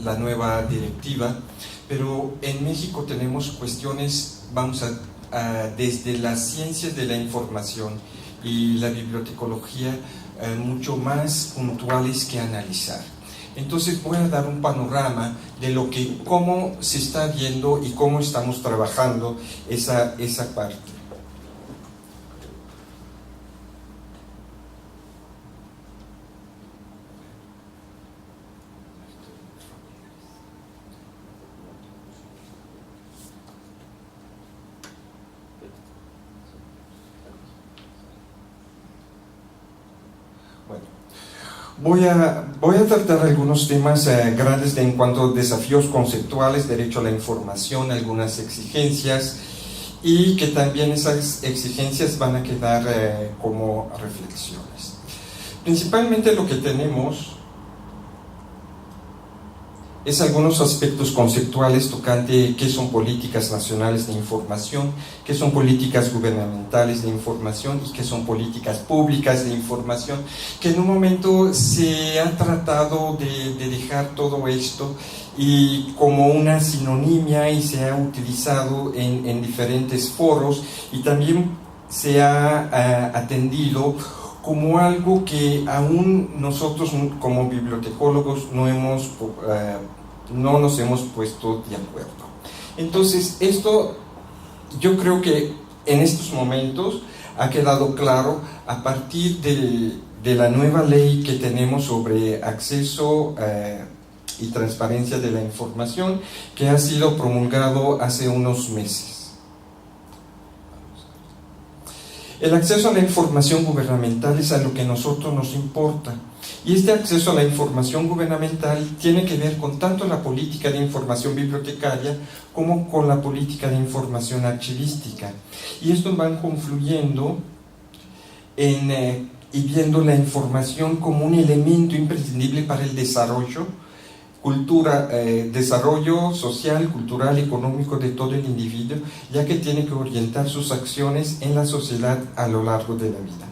la nueva directiva, pero en México tenemos cuestiones, desde las ciencias de la información y la bibliotecología, mucho más puntuales que analizar. Entonces voy a dar un panorama de cómo se está viendo y cómo estamos trabajando esa parte. Voy a tratar algunos temas grandes en cuanto a desafíos conceptuales, derecho a la información, algunas exigencias, y que también esas exigencias van a quedar como reflexiones. Principalmente lo que tenemos es algunos aspectos conceptuales tocante qué son políticas nacionales de información, qué son políticas gubernamentales de información y qué son políticas públicas de información, que en un momento se ha tratado de dejar todo esto y como una sinonimia, y se ha utilizado en diferentes foros, y también se ha atendido como algo que aún nosotros como bibliotecólogos no nos hemos puesto de acuerdo. Entonces, esto yo creo que en estos momentos ha quedado claro a partir de la nueva ley que tenemos sobre acceso y transparencia de la información, que ha sido promulgado hace unos meses. El acceso a la información gubernamental es a lo que a nosotros nos importa, y este acceso a la información gubernamental tiene que ver con tanto la política de información bibliotecaria como con la política de información archivística, y estos van confluyendo y viendo la información como un elemento imprescindible para el desarrollo social, cultural, económico de todo el individuo, ya que tiene que orientar sus acciones en la sociedad a lo largo de la vida.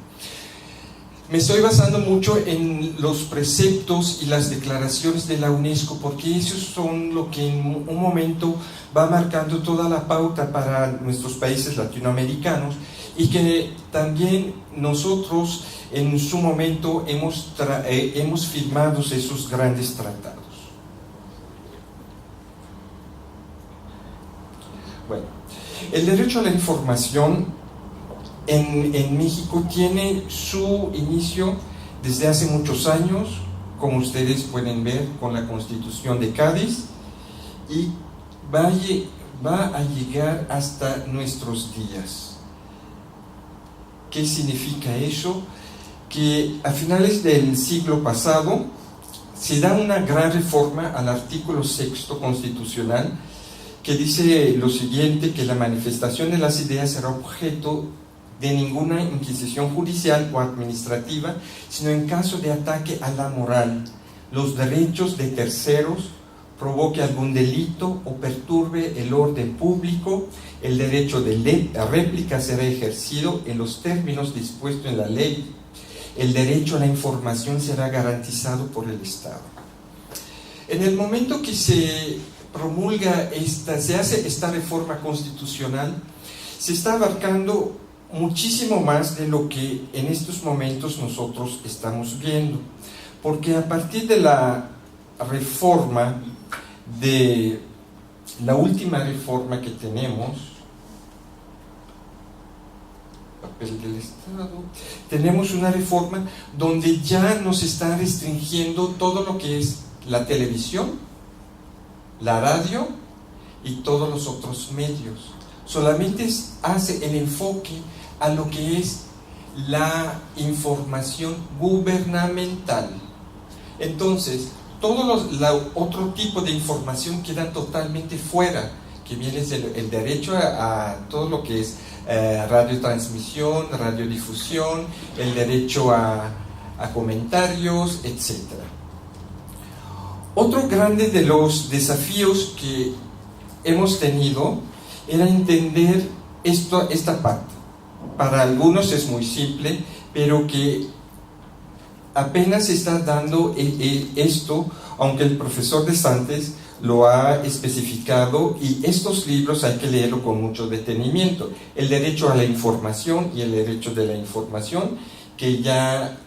Me estoy basando mucho en los preceptos y las declaraciones de la UNESCO, porque esos son lo que en un momento va marcando toda la pauta para nuestros países latinoamericanos, y que también nosotros en su momento hemos firmado esos grandes tratados. Bueno, el derecho a la información en México tiene su inicio desde hace muchos años, como ustedes pueden ver, con la Constitución de Cádiz, y va a llegar hasta nuestros días. ¿Qué significa eso? Que a finales del siglo pasado se da una gran reforma al artículo 6º constitucional, que dice lo siguiente: que la manifestación de las ideas será objeto de ninguna inquisición judicial o administrativa, sino en caso de ataque a la moral, los derechos de terceros, provoque algún delito o perturbe el orden público, el derecho de réplica será ejercido en los términos dispuestos en la ley, el derecho a la información será garantizado por el Estado. En el momento que se hace esta reforma constitucional, se está abarcando muchísimo más de lo que en estos momentos nosotros estamos viendo, porque a partir de la reforma, de la última reforma que tenemos, papel del Estado, tenemos una reforma donde ya nos está restringiendo todo lo que es la televisión, la radio y todos los otros medios. Solamente hace el enfoque a lo que es la información gubernamental. Entonces, todo otro tipo de información queda totalmente fuera, que viene el derecho a todo lo que es radiotransmisión, radiodifusión, el derecho a comentarios, etc. Otro grande de los desafíos que hemos tenido era entender esta parte. Para algunos es muy simple, pero que apenas se está dando esto, aunque el profesor de Santos lo ha especificado, y estos libros hay que leerlo con mucho detenimiento. El derecho a la información y el derecho de la información, que ya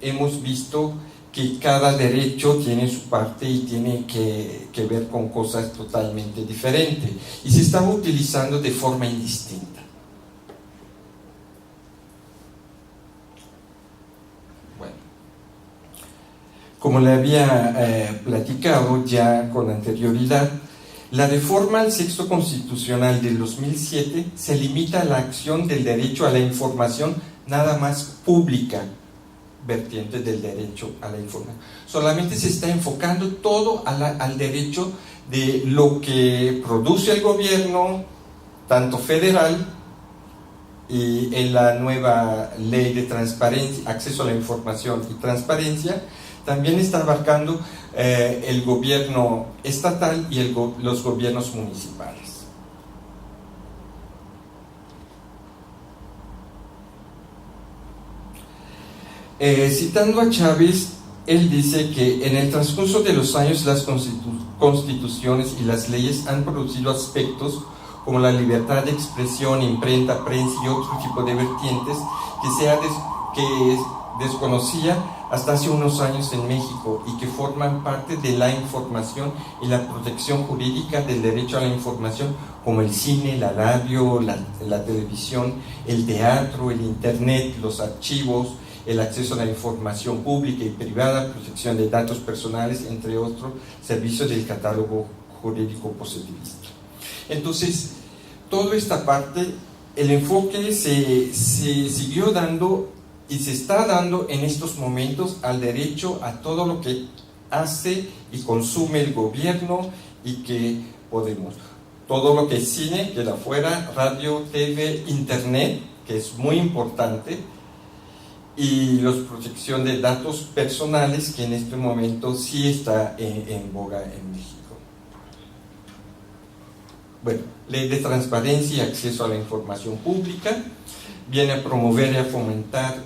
hemos visto que cada derecho tiene su parte y tiene que ver con cosas totalmente diferentes, y se estaba utilizando de forma indistinta. Bueno, como le había platicado ya con anterioridad, la reforma al texto constitucional del 2007 se limita a la acción del derecho a la información nada más pública, vertiente del derecho a la información. Solamente se está enfocando todo al derecho de lo que produce el gobierno, tanto federal, y en la nueva ley de transparencia, acceso a la información y transparencia, también está abarcando el gobierno estatal y los gobiernos municipales. Citando a Chávez, él dice que en el transcurso de los años las constituciones y las leyes han producido aspectos como la libertad de expresión, imprenta, prensa y otro tipo de vertientes que desconocía hasta hace unos años en México, y que forman parte de la información y la protección jurídica del derecho a la información, como el cine, la radio, la televisión, el teatro, el internet, los archivos, el acceso a la información pública y privada, protección de datos personales, entre otros servicios del catálogo jurídico positivista. Entonces, toda esta parte, el enfoque se siguió dando y se está dando en estos momentos al derecho a todo lo que hace y consume el gobierno y que podemos. Todo lo que es cine, queda fuera, radio, TV, internet, que es muy importante, y la protección de datos personales, que en este momento sí está en boga en México. Bueno, ley de transparencia y acceso a la información pública, viene a promover y a fomentar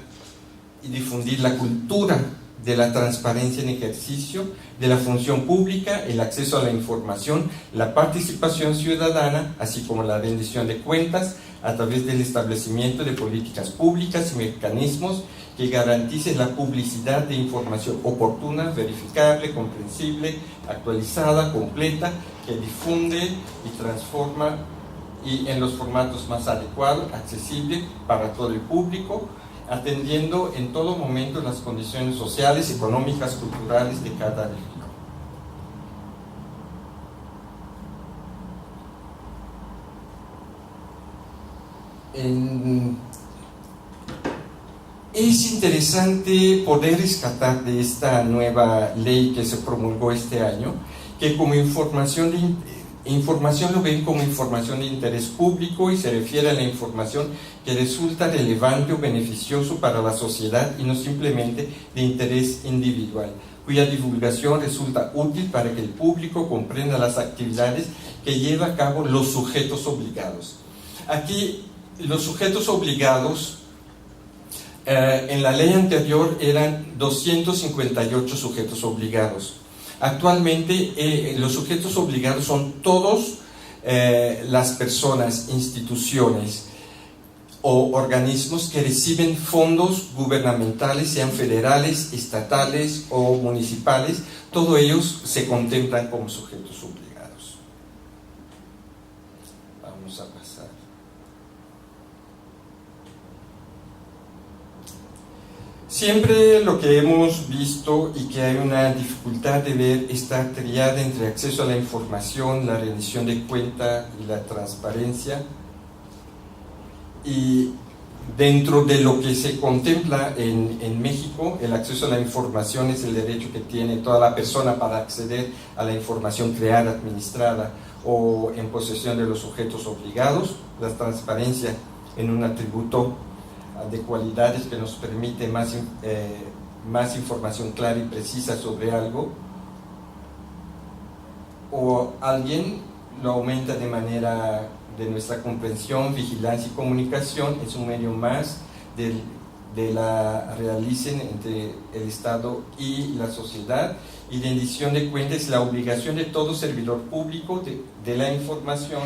y difundir la cultura de la transparencia en ejercicio de la función pública, el acceso a la información, la participación ciudadana, así como la rendición de cuentas a través del establecimiento de políticas públicas y mecanismos que garanticen la publicidad de información oportuna, verificable, comprensible, actualizada, completa, que difunde y transforma y en los formatos más adecuados, accesible para todo el público, atendiendo en todo momento las condiciones sociales, económicas, culturales de cada región. Es interesante poder rescatar de esta nueva ley que se promulgó este año, que como información lo ven como información de interés público y se refiere a la información que resulta relevante o beneficioso para la sociedad y no simplemente de interés individual, cuya divulgación resulta útil para que el público comprenda las actividades que lleva a cabo los sujetos obligados. Aquí los sujetos obligados, en la ley anterior eran 258 sujetos obligados. Actualmente los sujetos obligados son todas las personas, instituciones o organismos que reciben fondos gubernamentales, sean federales, estatales o municipales. Todos ellos se contemplan como sujetos obligados. Vamos a pasar. Siempre lo que hemos visto y que hay una dificultad de ver esta triada entre acceso a la información, la rendición de cuenta y la transparencia. Y dentro de lo que se contempla en México, el acceso a la información es el derecho que tiene toda la persona para acceder a la información creada, administrada o en posesión de los sujetos obligados. La transparencia en un atributo de cualidades que nos permite más información clara y precisa sobre algo, o alguien lo aumenta de manera de nuestra comprensión, vigilancia y comunicación. Es un medio más realicen entre el Estado y la sociedad, y rendición de cuentas es la obligación de todo servidor público de la información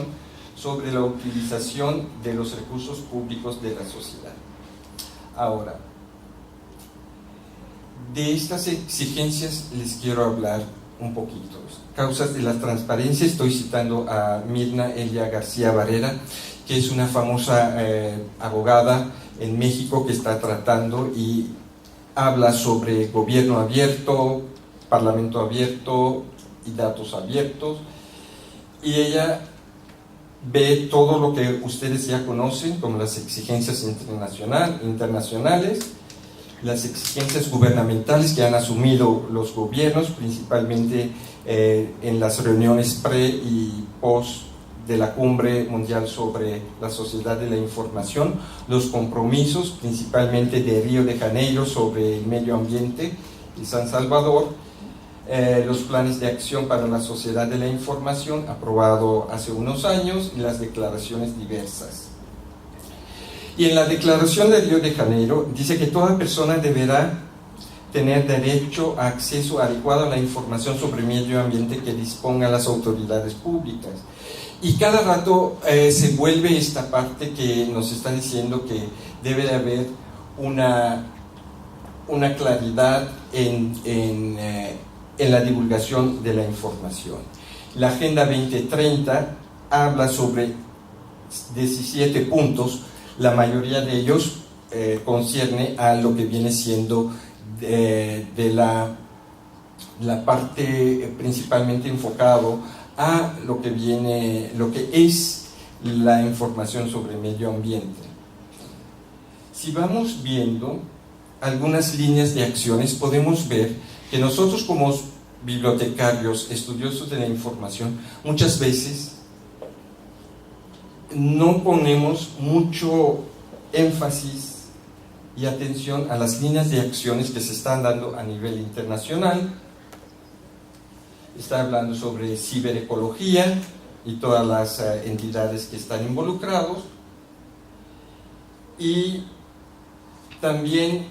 sobre la utilización de los recursos públicos de la sociedad. Ahora, de estas exigencias les quiero hablar un poquito. Causas de la transparencia, estoy citando a Mirna Elia García Barrera, que es una famosa abogada en México que está tratando y habla sobre gobierno abierto, parlamento abierto y datos abiertos, y ella ve todo lo que ustedes ya conocen como las exigencias internacionales, las exigencias gubernamentales que han asumido los gobiernos, principalmente en las reuniones pre y post de la Cumbre Mundial sobre la Sociedad de la Información, los compromisos principalmente de Río de Janeiro sobre el medio ambiente y San Salvador, los planes de acción para la Sociedad de la Información aprobado hace unos años y las declaraciones diversas. Y en la Declaración de Río de Janeiro dice que toda persona deberá tener derecho a acceso adecuado a la información sobre medio ambiente que dispongan las autoridades públicas. Y cada rato se vuelve esta parte que nos está diciendo que debe de haber una claridad en la divulgación de la información. La Agenda 2030 habla sobre 17 puntos, la mayoría de ellos concierne a lo que viene siendo de la parte principalmente enfocado a lo que es la información sobre medio ambiente. Si vamos viendo algunas líneas de acciones, podemos ver que nosotros como bibliotecarios, estudiosos de la información, muchas veces no ponemos mucho énfasis y atención a las líneas de acciones que se están dando a nivel internacional. Está hablando sobre ciberecología y todas las entidades que están involucrados, y también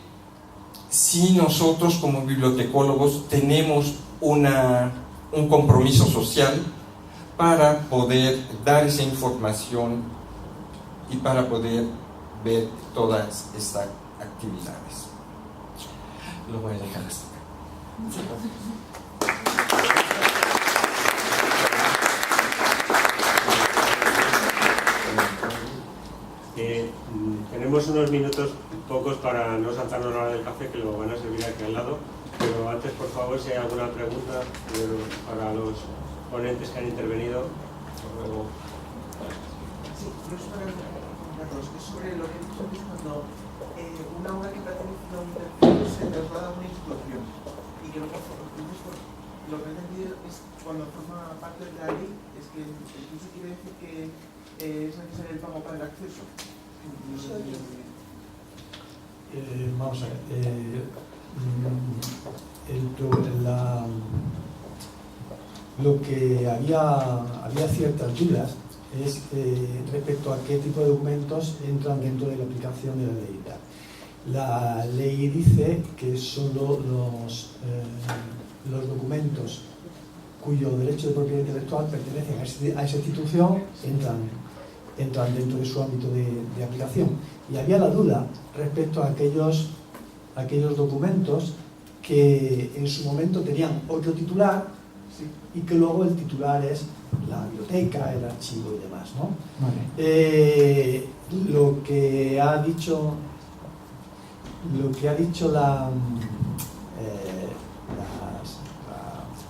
si nosotros como bibliotecólogos tenemos un compromiso social para poder dar esa información y para poder ver todas estas actividades. Lo voy a dejar hasta acá. Tenemos unos minutos pocos para no saltarnos la hora del café, que lo van a servir aquí al lado, pero antes, por favor, si hay alguna pregunta para los ponentes que han intervenido. Sí, yo es para preguntaros, es sobre lo que he dicho antes, cuando una obra que pertenece a un tercero se traslada a una institución y que lo que he entendido es cuando forma parte de la ley, es que eso quiere decir que es necesario el pago para el acceso. Vamos a ver, lo que había ciertas dudas es respecto a qué tipo de documentos entran dentro de la aplicación de la ley. La ley dice que solo los documentos cuyo derecho de propiedad intelectual pertenecen a esa institución entran dentro de su ámbito de aplicación. Y había la duda respecto a aquellos documentos que en su momento tenían otro titular, sí, y que luego el titular es la biblioteca, el archivo y demás, ¿no? Vale. Lo que ha dicho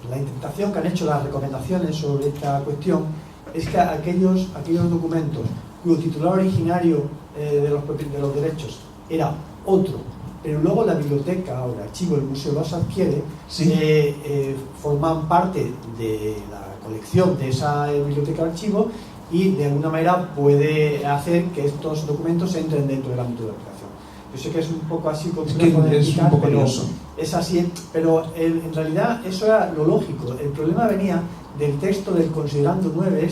la intentación que han hecho las recomendaciones sobre esta cuestión es que aquellos documentos cuyo titular originario de los derechos era otro, pero luego la biblioteca o el archivo del museo los adquiere, sí, forman parte de la colección de esa biblioteca o archivo, y de alguna manera puede hacer que estos documentos entren dentro del ámbito de aplicación. Yo sé que es un poco así, es un poco lioso. Es así, pero en realidad eso era lo lógico. El problema venía del texto del considerando 9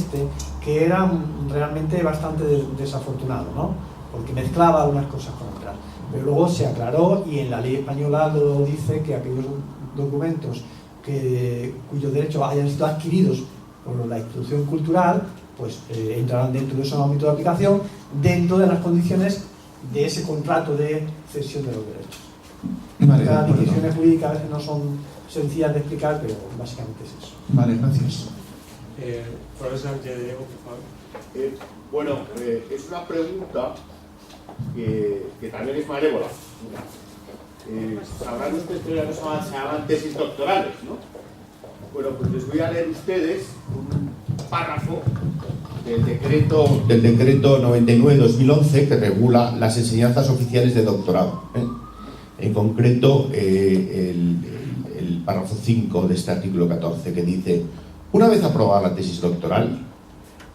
que era realmente bastante desafortunado, ¿no? Porque mezclaba unas cosas con otras. Pero luego se aclaró y en la ley española lo dice que aquellos documentos cuyos derechos hayan sido adquiridos por la institución cultural, pues entrarán dentro de ese ámbito de aplicación, dentro de las condiciones de ese contrato de cesión de los derechos. Vale, Las de acuerdo. definiciones jurídicas a veces no son sencillas de explicar, pero básicamente es eso. Vale, gracias. Profesor Sánchez de Diego, por favor. Bueno, es una pregunta que también es malévola. Sabrán ustedes que las cosas se llaman tesis doctorales, ¿no? Bueno, pues les voy a leer a ustedes un párrafo del decreto 99/2011 que regula las enseñanzas oficiales de doctorado. En concreto, el párrafo 5 de este artículo 14 que dice: una vez aprobada la tesis doctoral,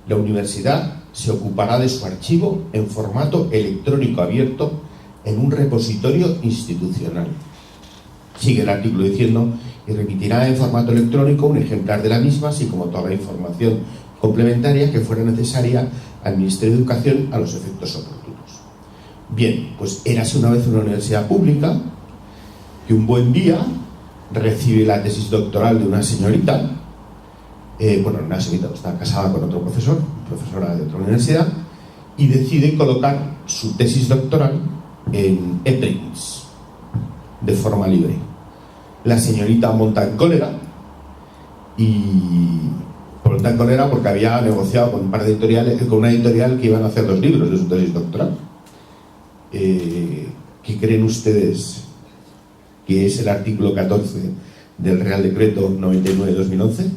la universidad se ocupará de su archivo en formato electrónico abierto en un repositorio institucional. Sigue el artículo diciendo: y remitirá en formato electrónico un ejemplar de la misma, así como toda la información complementaria que fuera necesaria al Ministerio de Educación a los efectos oportunos. Bien, pues érase una vez una universidad pública que un buen día recibe la tesis doctoral de una señorita, una señorita que está casada con otro profesor, profesora de otra universidad, y decide colocar su tesis doctoral en ePrints de forma libre. La señorita monta en cólera porque había negociado con un par de editoriales, con una editorial que iban a hacer 2 libros de su tesis doctoral. ¿Qué creen ustedes que es el artículo 14 del Real Decreto 99/2011?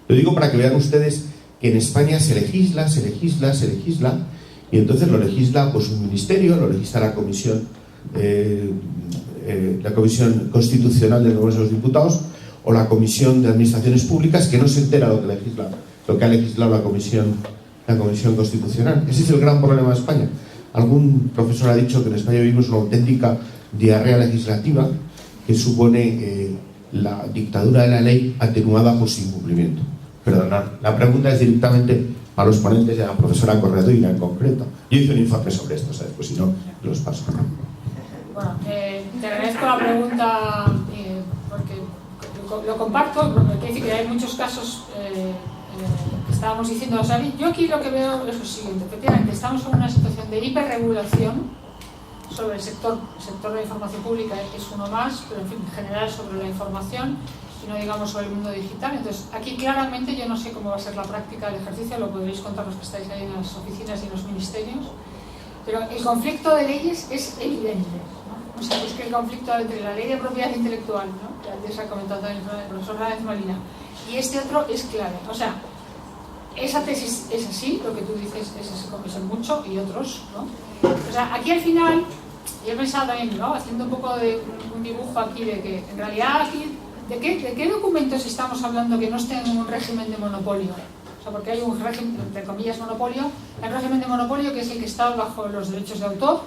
Lo digo para que vean ustedes que en España se legisla, y entonces lo legisla pues un ministerio, lo legisla la Comisión Constitucional del Congreso de los Diputados o la Comisión de Administraciones Públicas, que no se entera lo que ha legislado la Comisión Constitucional. Ese es el gran problema de España. Algún profesor ha dicho que en España vivimos una auténtica diarrea legislativa que supone la dictadura de la ley atenuada por su incumplimiento. Perdonad, la pregunta es directamente a los ponentes y a la profesora Corredoira en concreto. Yo hice un informe sobre esto, ¿sabes? Pues si no, los paso. Bueno, te agradezco la pregunta porque lo comparto. Quiere decir que hay muchos casos que estábamos diciendo. O sea, yo aquí lo que veo es lo siguiente: efectivamente, estamos en una situación de hiperregulación sobre el sector de la información pública, es uno más, pero en fin, en general sobre la información, y no digamos sobre el mundo digital. Entonces, aquí claramente yo no sé cómo va a ser la práctica del ejercicio, lo podréis contar los que estáis ahí en las oficinas y en los ministerios, pero el conflicto de leyes es evidente, ¿no? O sea, es que el conflicto entre la ley de propiedad intelectual, ¿no?, que antes ha comentado también el profesor Ramírez Molina, y este otro es clave. O sea, esa tesis es así, lo que tú dices es mucho, y otros, ¿no? O sea, aquí al final, yo he pensado también, ¿no?, haciendo un poco de un dibujo aquí de que en realidad aquí, ¿de qué documentos estamos hablando que no estén en un régimen de monopolio? O sea, porque hay un régimen, entre comillas, monopolio, el régimen de monopolio que es el que está bajo los derechos de autor,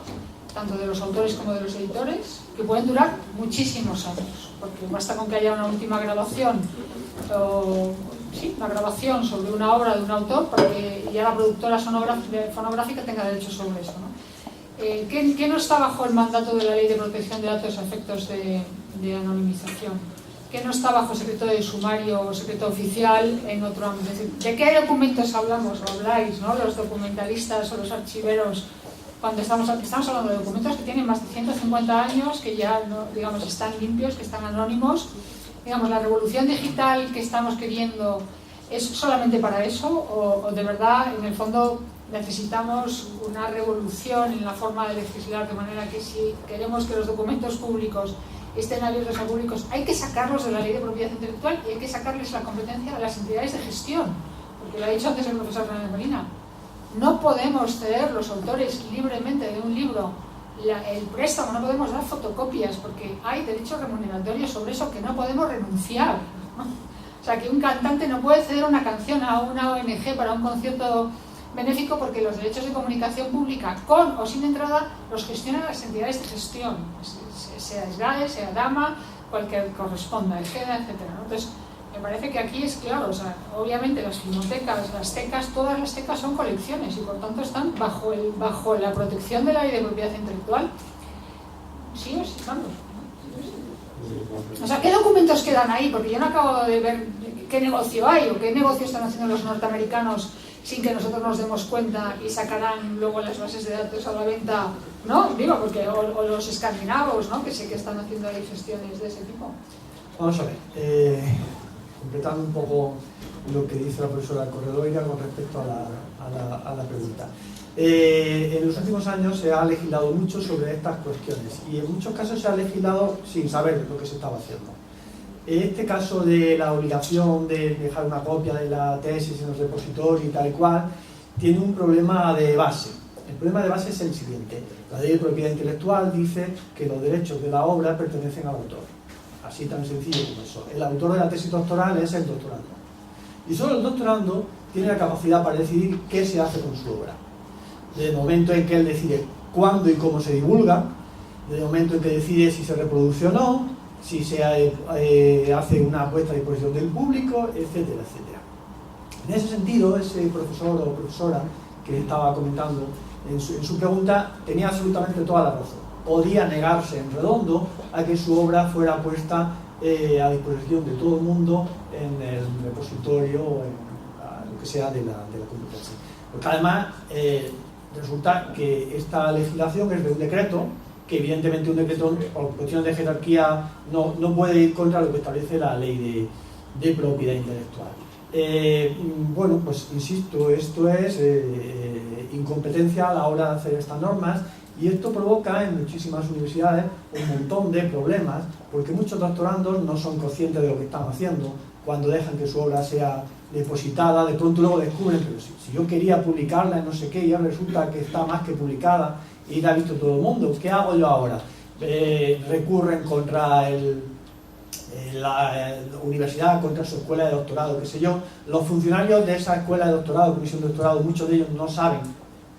tanto de los autores como de los editores, que pueden durar muchísimos años, porque basta con que haya una última grabación, una grabación sobre una obra de un autor para que ya la productora fonográfica tenga derechos sobre eso, ¿no? ¿Qué no está bajo el mandato de la Ley de Protección de Datos a efectos de anonimización? ¿Qué no está bajo secreto de sumario o secreto oficial en otro ámbito? Es decir, ¿de qué documentos hablamos o habláis, ¿no?, los documentalistas o los archiveros, cuando estamos hablando de documentos que tienen más de 150 años, que ya no, digamos, están limpios, que están anónimos? Digamos, ¿la revolución digital que estamos queriendo es solamente para eso, o de verdad, en el fondo, necesitamos una revolución en la forma de legislar, de manera que si queremos que los documentos públicos estén abiertos a públicos, hay que sacarlos de la ley de propiedad intelectual y hay que sacarles la competencia a las entidades de gestión? Porque lo ha dicho antes el profesor Ramírez Molina, no podemos ceder los autores libremente de un libro el préstamo, no podemos dar fotocopias porque hay derechos remuneratorios sobre eso que no podemos renunciar, ¿no? O sea, que un cantante no puede ceder una canción a una ONG para un concierto benéfico porque los derechos de comunicación pública, con o sin entrada, los gestionan las entidades de gestión, sea SGAE, sea DAMA, cualquier corresponda, EGEDA, etc., ¿no? Entonces, me parece que aquí es claro. O sea, obviamente las filmotecas, las tecas, todas las tecas son colecciones y por tanto están bajo la protección de la ley de propiedad intelectual, sí o sí, vamos. O sea, ¿qué documentos quedan ahí? Porque yo no acabo de ver qué negocio hay o qué negocio están haciendo los norteamericanos sin que nosotros nos demos cuenta y sacarán luego las bases de datos a la venta, ¿no? Digo, porque o los escandinavos, ¿no? Que sé que están haciendo ahí gestiones de ese tipo. Vamos a ver, completando un poco lo que dice la profesora Corredoira con respecto a la pregunta. En los últimos años se ha legislado mucho sobre estas cuestiones y en muchos casos se ha legislado sin saber lo que se estaba haciendo. En este caso de la obligación de dejar una copia de la tesis en el repositorio y tal y cual, tiene un problema de base. El problema de base es el siguiente: la ley de propiedad intelectual dice que los derechos de la obra pertenecen al autor. Así tan sencillo como eso. El autor de la tesis doctoral es el doctorando. Y solo el doctorando tiene la capacidad para decidir qué se hace con su obra. Desde el momento en que él decide cuándo y cómo se divulga, desde el momento en que decide si se reproduce o no, si se hace una puesta a disposición del público, etcétera, etcétera. En ese sentido, ese profesor o profesora que estaba comentando en su pregunta tenía absolutamente toda la razón. Podía negarse en redondo a que su obra fuera puesta a disposición de todo el mundo en el repositorio o en lo que sea de la computación. Porque además resulta que esta legislación es de un decreto, que evidentemente un decreto por cuestiones de jerarquía no puede ir contra lo que establece la ley de propiedad intelectual. Bueno, pues insisto, esto es incompetencia a la hora de hacer estas normas y esto provoca en muchísimas universidades un montón de problemas porque muchos doctorandos no son conscientes de lo que están haciendo cuando dejan que su obra sea depositada, de pronto luego descubren, pero si yo quería publicarla en no sé qué y ahora resulta que está más que publicada y la ha visto todo el mundo, ¿qué hago yo ahora? Recurren contra la universidad, contra su escuela de doctorado, qué sé yo. Los funcionarios de esa escuela de doctorado, comisión de doctorado, muchos de ellos no saben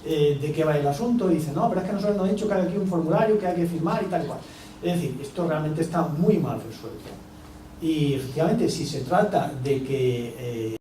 de qué va el asunto y dicen, no, pero es que nosotros nos han dicho que hay aquí un formulario que hay que firmar y tal y cual. Es decir, esto realmente está muy mal resuelto. Y efectivamente, si se trata de que